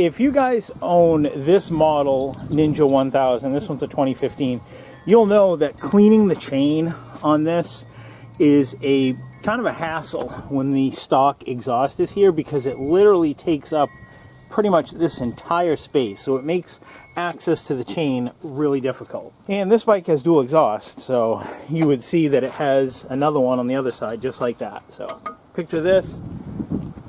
if you guys own this model Ninja 1000, this one's a 2015, you'll know that cleaning the chain on this is a kind of a hassle when the stock exhaust is here, because it literally takes up pretty much this entire space, so it makes access to the chain really difficult. And this bike has dual exhaust, so you would see that it has another one on the other side just like that. So picture this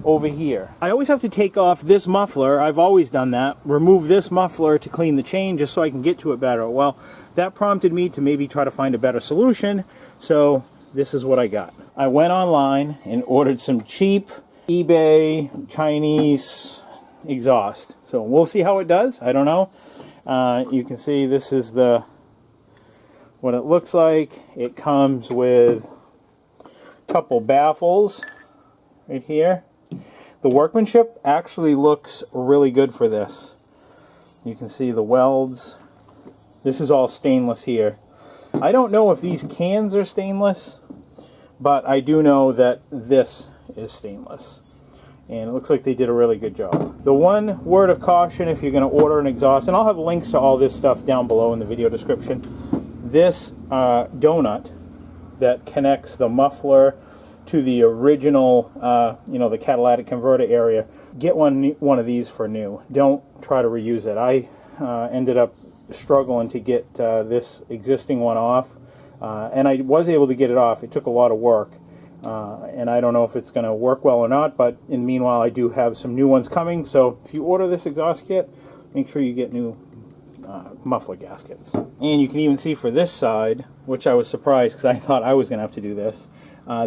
over here. I always have to take off this muffler. I've always done that. Remove this muffler to clean the chain just so I can get to it better. Well, that prompted me to maybe try to find a better solution, so this is what I got. I went online and ordered some cheap eBay Chinese exhaust. So we'll see how it does. I don't know. You can see this is what it looks like. It comes with a couple baffles right here. The workmanship actually looks really good for this. You can see the welds. This is all stainless here. I don't know if these cans are stainless, but I do know that this is stainless. And it looks like they did a really good job. The one word of caution if you're going to order an exhaust, and I'll have links to all this stuff down below in the video description, this donut that connects the muffler to the original, the catalytic converter area, get one of these for new. Don't try to reuse it. I ended up struggling to get this existing one off, and I was able to get it off. It took a lot of work, and I don't know if it's going to work well or not, but in the meanwhile I do have some new ones coming, so if you order this exhaust kit, make sure you get new muffler gaskets. And you can even see for this side, which I was surprised because I thought I was going to have to do this,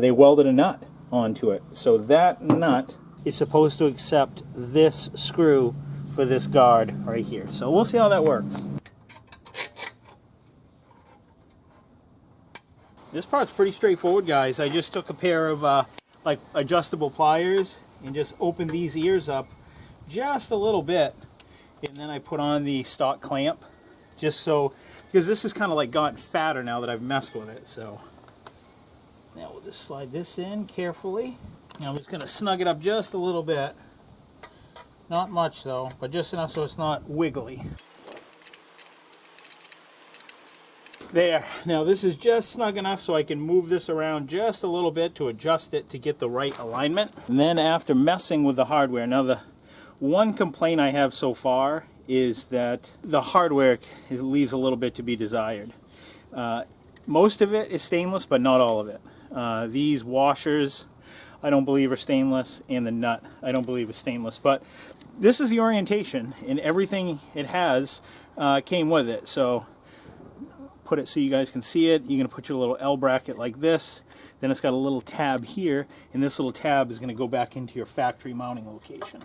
they welded a nut onto it. So that nut is supposed to accept this screw for this guard right here. So we'll see how that works. This part's pretty straightforward, guys. I just took a pair of like adjustable pliers and just opened these ears up just a little bit, and then I put on the stock clamp just so, because this is kind of like gotten fatter now that I've messed with it. So now we'll just slide this in carefully. Now I'm just going to snug it up just a little bit. Not much though, but just enough so it's not wiggly. There. Now this is just snug enough so I can move this around just a little bit to adjust it to get the right alignment. And then after messing with the hardware, now the one complaint I have so far is that the hardware leaves a little bit to be desired. Most of it is stainless, but not all of it. These washers I don't believe are stainless, and the nut I don't believe is stainless, but this is the orientation, and everything it has came with it. So put it so you guys can see it. You're going to put your little L bracket like this, then it's got a little tab here, and this little tab is going to go back into your factory mounting location,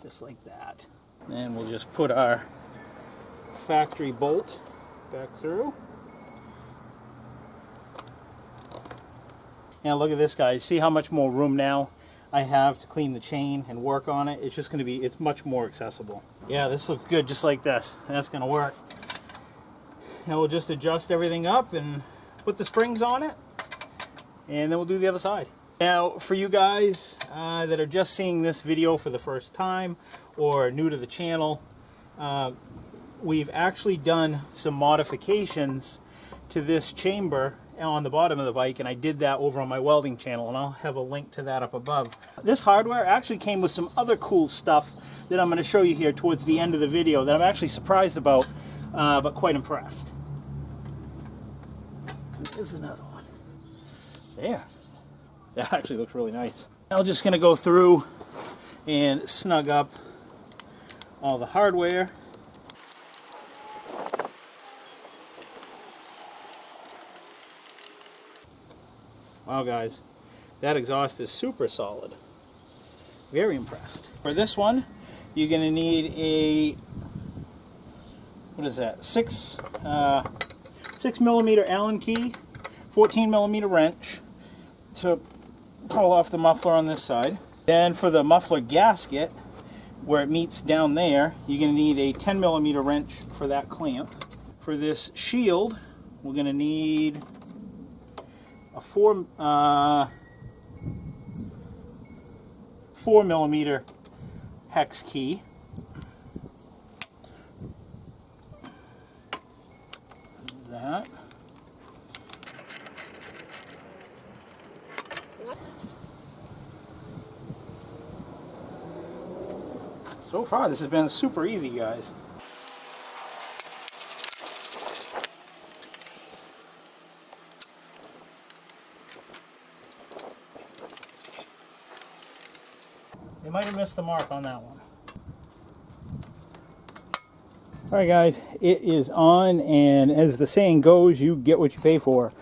just like that. And we'll just put our factory bolt back through. Now look at this, guys. See how much more room now I have to clean the chain and work on it? It's just going to be, it's much more accessible. Yeah, this looks good just like this. That's going to work. Now we'll just adjust everything up and put the springs on it, and then we'll do the other side. Now for you guys that are just seeing this video for the first time or new to the channel, we've actually done some modifications to this chamber on the bottom of the bike, and I did that over on my welding channel, and I'll have a link to that up above. This hardware actually came with some other cool stuff that I'm going to show you here towards the end of the video that I'm actually surprised about, but quite impressed. There's another one. There. That actually looks really nice. I'm just going to go through and snug up all the hardware. Wow, guys, that exhaust is super solid. Very impressed. For this one, you're going to need a, what is that, 6 millimeter Allen key, 14 millimeter wrench to pull off the muffler on this side. Then for the muffler gasket, where it meets down there, you're going to need a 10 millimeter wrench for that clamp. For this shield, we're going to need a 4 millimeter hex key. That. So far, this has been super easy, guys. They might have missed the mark on that one. Alright guys, it is on, and as the saying goes, you get what you pay for.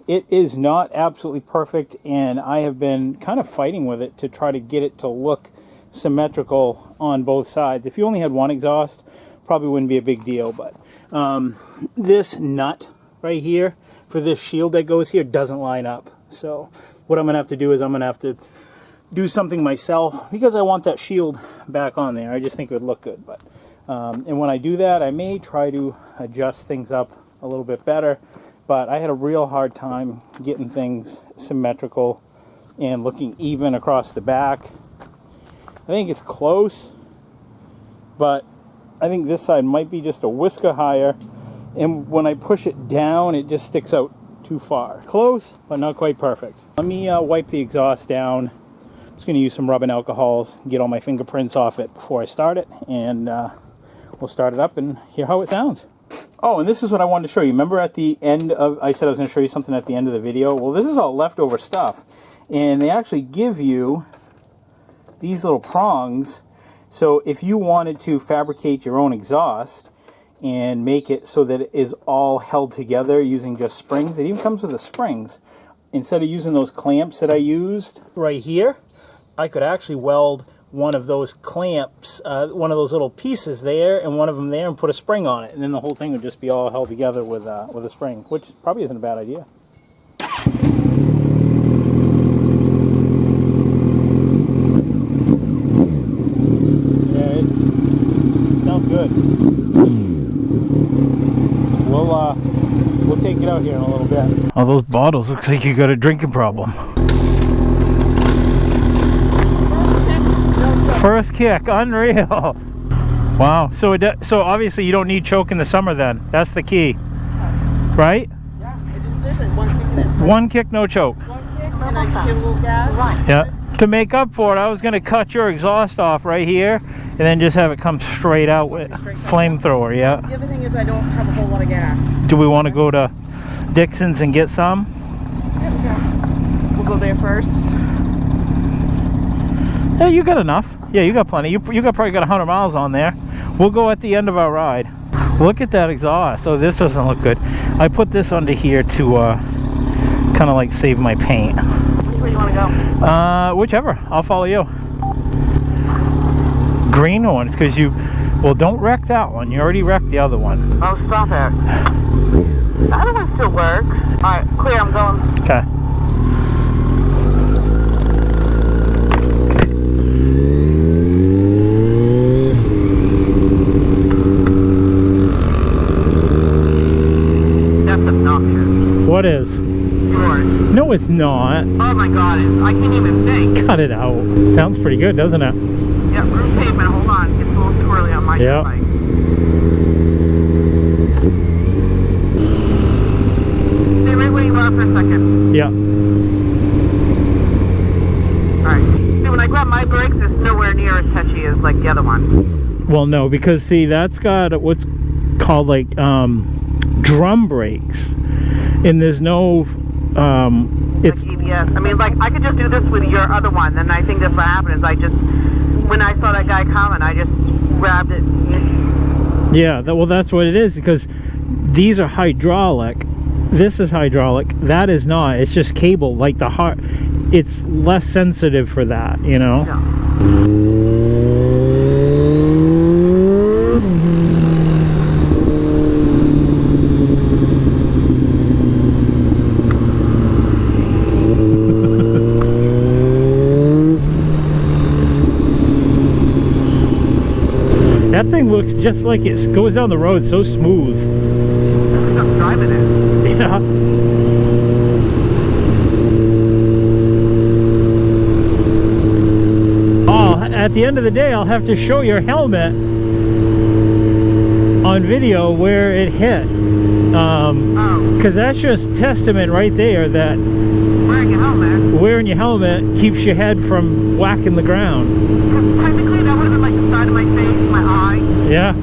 It is not absolutely perfect, and I have been kind of fighting with it to try to get it to look symmetrical on both sides. If you only had one exhaust, probably wouldn't be a big deal, but this nut right here for this shield that goes here doesn't line up. So what I'm going to have to do is I'm going to have to do something myself, because I want that shield back on there. I just think it would look good. But and when I do that, I may try to adjust things up a little bit better, but I had a real hard time getting things symmetrical and looking even across the back. I think it's close, but I think this side might be just a whisker higher, and when I push it down, it just sticks out too far. Close, but not quite perfect. Let me wipe the exhaust down. I'm just going to use some rubbing alcohols, get all my fingerprints off it before I start it, and we'll start it up and hear how it sounds. Oh, and this is what I wanted to show you. Remember at the end of, I said I was going to show you something at the end of the video? Well, this is all leftover stuff, and they actually give you these little prongs. So if you wanted to fabricate your own exhaust and make it so that it is all held together using just springs, it even comes with the springs. Instead of using those clamps that I used right here, I could actually weld one of those clamps, one of those little pieces there and one of them there, and put a spring on it, and then the whole thing would just be all held together with a spring, which probably isn't a bad idea. Good. We'll take it out here in a little bit. Oh, those bottles looks like you got a drinking problem. First kick, unreal. Wow. So so obviously you don't need choke in the summer then. That's the key, right? Yeah. It is seriously one kick and it's one kick, no choke. One kick, and I just give a little gas. Right. Yeah. To make up for it, I was going to cut your exhaust off right here and then just have it come straight out with flamethrower, yeah. The other thing is I don't have a whole lot of gas. Do we want to go to Dixon's and get some? Yeah, okay. We'll go there first. Yeah, you got enough. Yeah, you got plenty. You probably got 100 miles on there. We'll go at the end of our ride. Look at that exhaust. Oh, this doesn't look good. I put this under here to kind of like save my paint. Where do you want to go? Whichever. I'll follow you. Green ones, because you... Well, don't wreck that one. You already wrecked the other one. Oh, stop it. The other one still works. Alright, clear, I'm going. Okay. That's obnoxious. What is? Yours. No, it's not. Oh my god, I can't even think. Cut it out. Sounds pretty good, doesn't it? Yeah, roof pavement, hold on. It's a little twirly on my bike. Stay right where you are for a second. Yeah. Alright. See, when I grab my brakes, it's nowhere near as touchy as like the other one. Well, no, because see, that's got what's called like drum brakes, and there's no it's like EBS. I mean, like I could just do this with your other one, and I think that's what happened. Is I just, when I saw that guy coming, I just grabbed it. Yeah, well, that's what it is, because these are hydraulic. This is hydraulic. That is not. It's just cable, like the heart. It's less sensitive for that, you know. Yeah. That thing looks just like it goes down the road so smooth. I'm driving it. Yeah. Oh, at the end of the day, I'll have to show your helmet on video where it hit. Because that's just testament right there that wearing your helmet keeps your head from whacking the ground. Technically, that would have been like the side of my face, my eye. Yeah.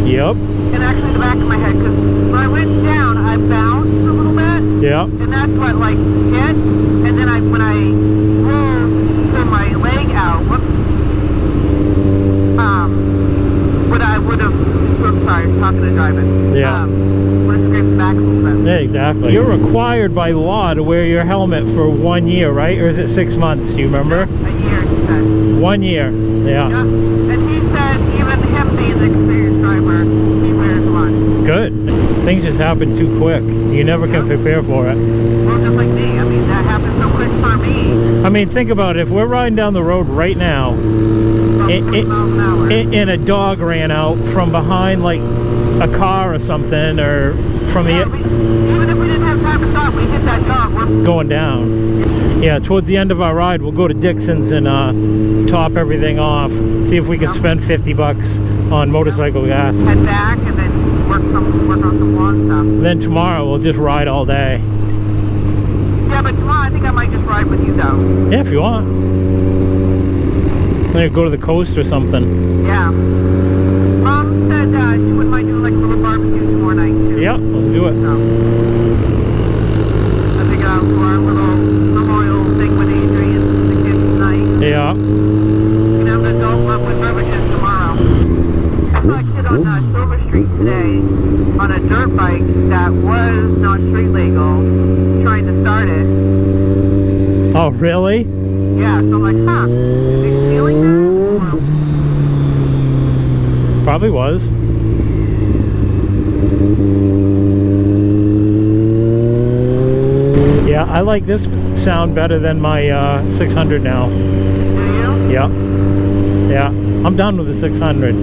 Yep. And actually the back of my head, because when I went down, I bounced a little bit. Yep. And that's what like hit. And then when I rolled to my leg out, what I would have, I'm sorry, talking to driving. Yeah. Would have scraped the back a little bit. Yeah, exactly. You're required by law to wear your helmet for 1 year, right? Or is it 6 months? Do you remember? A year, he said. 1 year. Yeah. Yeah. And he said even him being the experienced driver, he wears one. Good. Things just happen too quick. You never can prepare for it. Well, just like me. I mean, that happened so quick for me. I mean, think about it. If we're riding down the road right now, 20 miles an hour. and a dog ran out from behind, like a car or something, or from the Even if we didn't have time to stop, we hit that dog. We're going down. Yeah, towards the end of our ride, we'll go to Dixon's and top everything off. See if we can spend $50 on motorcycle gas. head back and then work on some lawn stuff. Then tomorrow we'll just ride all day. Yeah, but tomorrow I think I might just ride with you though. Yeah, if you want. Maybe go to the coast or something. Yeah. Mom said she wouldn't mind doing like a little barbecue tomorrow night too. Yeah, let's do it. So, I think I'll do our little memorial thing with Adrian and the kids tonight. Yeah. We can have an adult love with beverages tomorrow. I saw a kid on Silver Street today on a dirt bike that was not street legal, trying to start it. Oh, really? Yeah, so I'm like, huh, is he stealing that? Probably was. Yeah, I like this sound better than my 600 now. Do you? Yeah. Yeah. I'm done with the 600.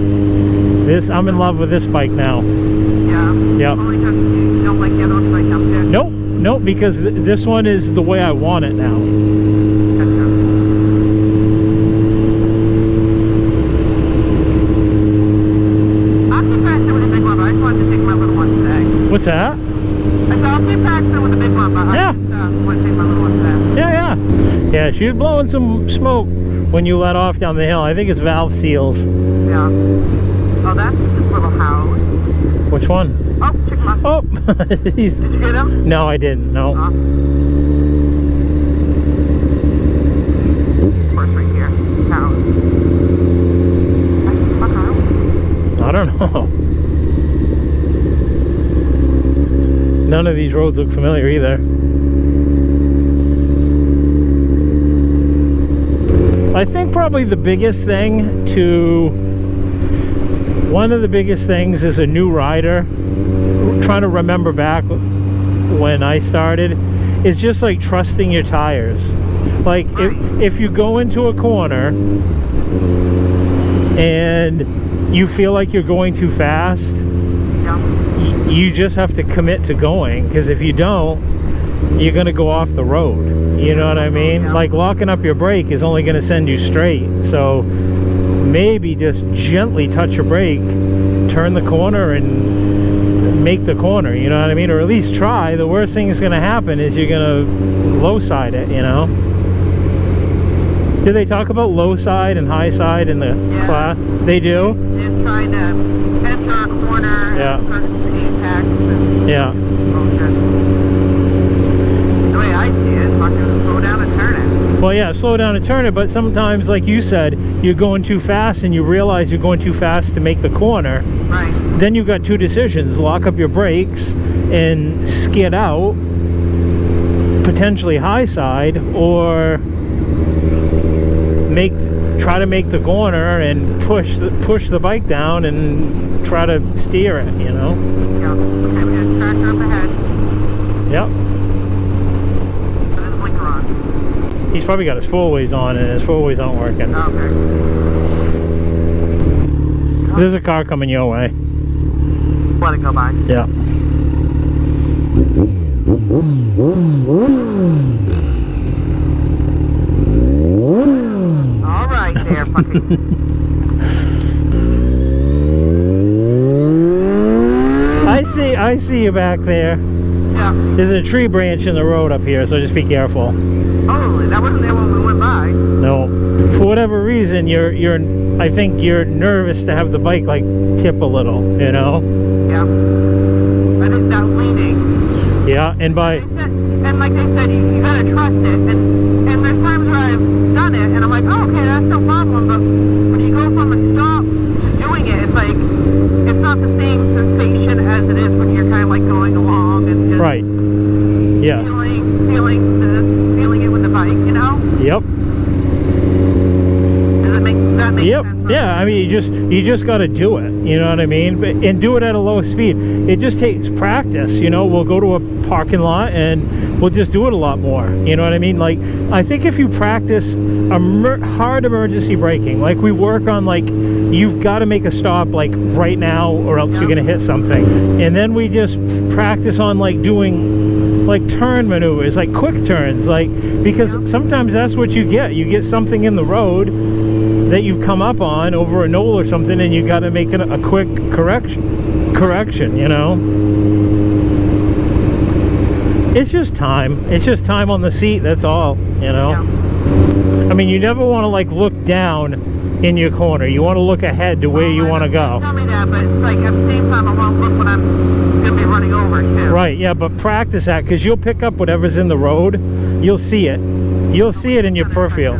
I'm in love with this bike now. Yeah. Yep. Only because you don't like the other ones like up there. Nope. Nope, because this one is the way I want it now. What's that? I said, I'll keep practicing with the big one, but I just want to take my little one today. Yeah, yeah. Yeah, she was blowing some smoke when you let off down the hill. I think it's valve seals. Yeah. Oh, that's this little house. Which one? Oh, check my... Oh, jeez. Did you get him? No, I didn't. No. Of course, right here. House. I don't know. None of these roads look familiar either. I think probably the biggest thing one of the biggest things as a new rider, trying to remember back when I started, is just like trusting your tires. Like if you go into a corner and you feel like you're going too fast, you just have to commit to going, because if you don't, you're going to go off the road. You know what I mean? Yeah. Like locking up your brake is only going to send you straight. So maybe just gently touch your brake, turn the corner and make the corner, you know what I mean? Or at least try. The worst thing that's going to happen is you're going to low side it, you know? Do they talk about low side and high side in the class? They do? Just trying to enter a corner. Yeah. And yeah. The way I see it, fucking slow down and turn it. Well, yeah, slow down and turn it, but sometimes, like you said, you're going too fast and you realize you're going too fast to make the corner. Right. Then you've got two decisions: lock up your brakes and skid out, potentially high side, or try to make the corner and push the bike down and try to steer it, you know? Yeah. Okay, we got a tractor up ahead. Yep. Put his blinker on. He's probably got his four-ways on and his four-ways aren't working. Oh, okay. There's a car coming your way. Let it go by. Yeah. All right. there fucking... I see you back there. Yeah. There's a tree branch in the road up here, so just be careful. Oh, that wasn't there when we went by. No. For whatever reason, I think you're nervous to have the bike like tip a little, you know? Yeah. I think that leaning. Yeah, and And like they said, you gotta trust it. And there's times where I've done it, and I'm like, oh, okay, that's no problem. But when you go from a stop to doing it, it's like, it's not the same sensation as it is when you're kind of like going along and just right. Yes. feeling it with the bike, you know? Yep. Does that make Yep. sense? Yeah, I mean, you just got to do it, you know what I mean? And do it at a low speed. It just takes practice, you know. We'll go to a parking lot and we'll just do it a lot more, you know what I mean? Like, I think if you practice hard emergency braking, like we work on, like, you've got to make a stop like right now or else you're gonna hit something, and then we just practice on like doing like turn maneuvers, like quick turns, like, because sometimes that's what you get something in the road that you've come up on over a knoll or something, and you got to make a quick correction, you know. It's just time on the seat, that's all, you know. I mean, you never want to like look down in your corner. You want to look ahead to where you want to go. Tell me that, but it's like at the same time I want to look when I'm gonna be running over too. Right, yeah, but practice that, because you'll pick up whatever's in the road. You'll see it in your peripheral.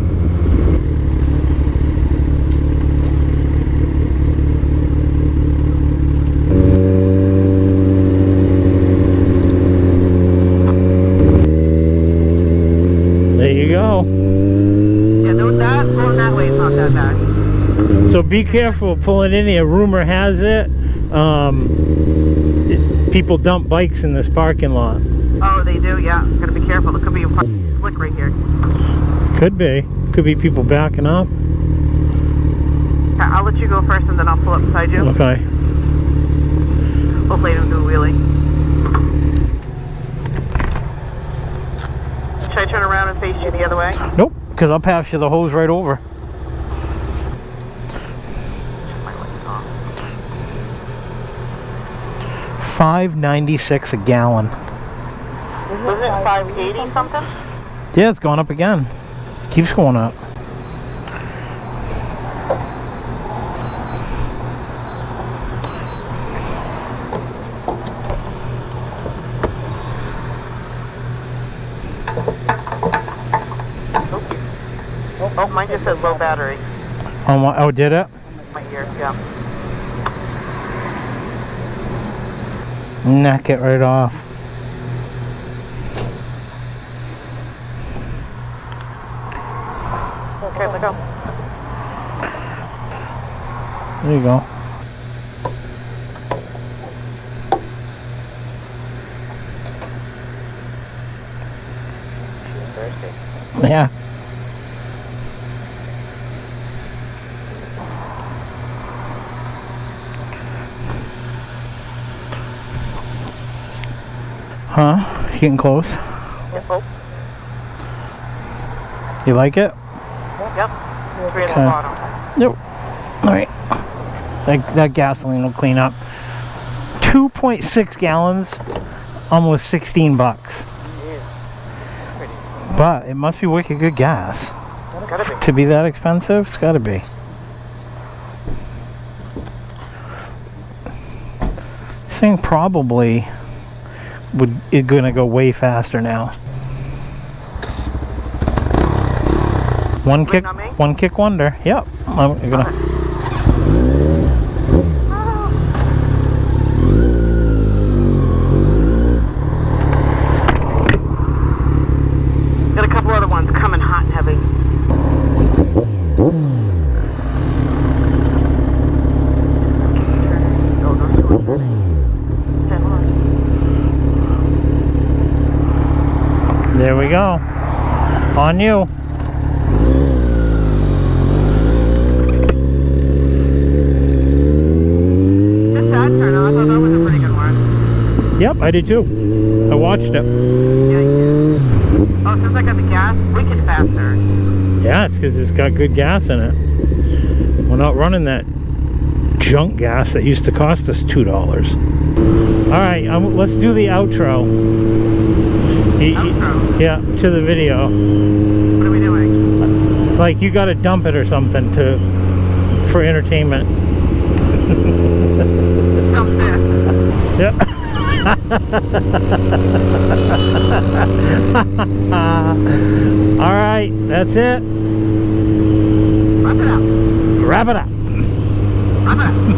There you go. Yeah, going that way is not that bad. So be careful pulling in here. Rumor has it, people dump bikes in this parking lot. Oh, they do, yeah. Gotta be careful. There could be a fucking slick right here. Could be people backing up. I'll let you go first and then I'll pull up beside you. Okay. Hopefully I don't do a wheelie. Should I turn around and face you the other way? Nope, because I'll pass you the hose right over. My lights off. $5.96 a gallon. Wasn't it 580 something? Yeah, it's going up again. Keeps going up. Oh, mine just said low battery. Oh, did it? My ear, yeah. Knock it right off. Okay, let go. There you go. She's thirsty. Yeah. Huh? Getting close. Yep. Oh. You like it? Yep. 3 at the Okay. bottom. Yep. Alright. That gasoline will clean up. 2.6 gallons, almost 16 bucks. But it must be wicked good gas. Gotta be. To be that expensive, it's gotta be. This thing probably is gonna go way faster now. One kick wonder. Yep. I'm gonna. Got a couple other ones coming hot and heavy. There we go. On you. Just that turn on. I thought that was a pretty good one. Yep, I did too. I watched it. Yeah, you did. Oh, since I got the gas, wicked faster. Yeah, it's because it's got good gas in it. We're not running that junk gas that used to cost us $2. All right, let's do the outro. Outro? Yeah, to the video. What are we doing? Like you got to dump it or something for entertainment. Dump this. Yep. All right, that's it. Wrap it up. Wrap it up. Wrap it up.